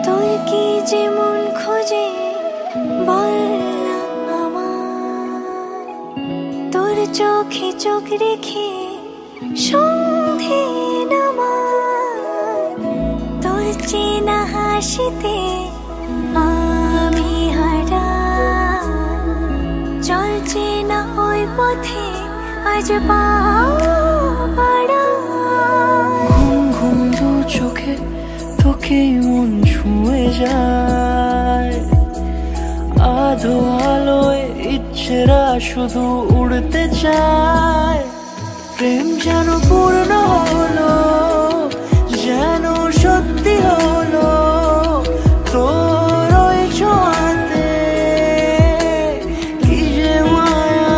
তোর কি যেমন খোঁজে বল না আমায়, তোর চোখে চোখ রেখে সন্ধে নামায়, তোর চেনা হাসিতে আমি হারাই, চল চেনা ওই পথে আজ পা বাড়াই। ঘুম ঘুম দু চোখে তোকেই মন ছুঁয়ে যায়, আধো আলোয় ইচ্ছেরা শুধু উড়তে চায়। প্রেম যেন পূর্ণ হলো, যেন সত্যি হলো, তোর ওই ছোঁয়াতে কি যে মায়া।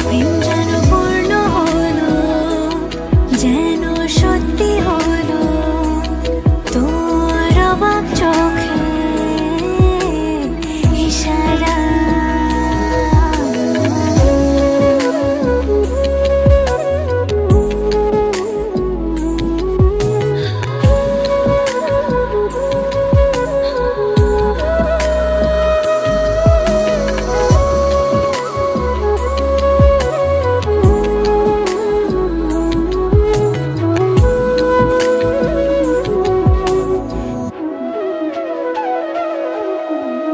প্রেম যেন পূর্ণ হলো, যেন সত্যি হলো, তোর অবাক চোখে ইশারা।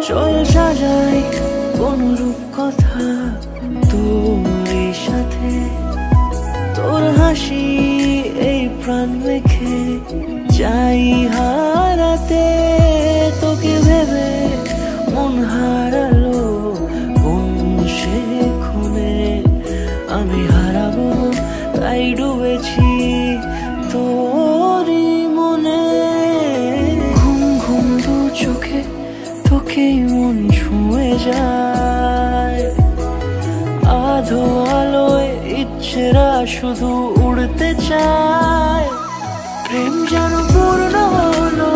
চল সাজাই কোন রূপকথা তোর সাথে, তোর হাসি এই প্রাণ মেখে চাই হারাতে। তোকে ভেবে মন হারালো কোন সে খুনে, আমি হারাবো তাই ডুবেছি তোরই মনে। ঘুম ঘুম দু চোখে তোকেই মন ছুঁয়ে যায়, আধো আলোয় ইচ্ছেরা শুধু উড়তে চায়। প্রেম যেন পূর্ণ হলো,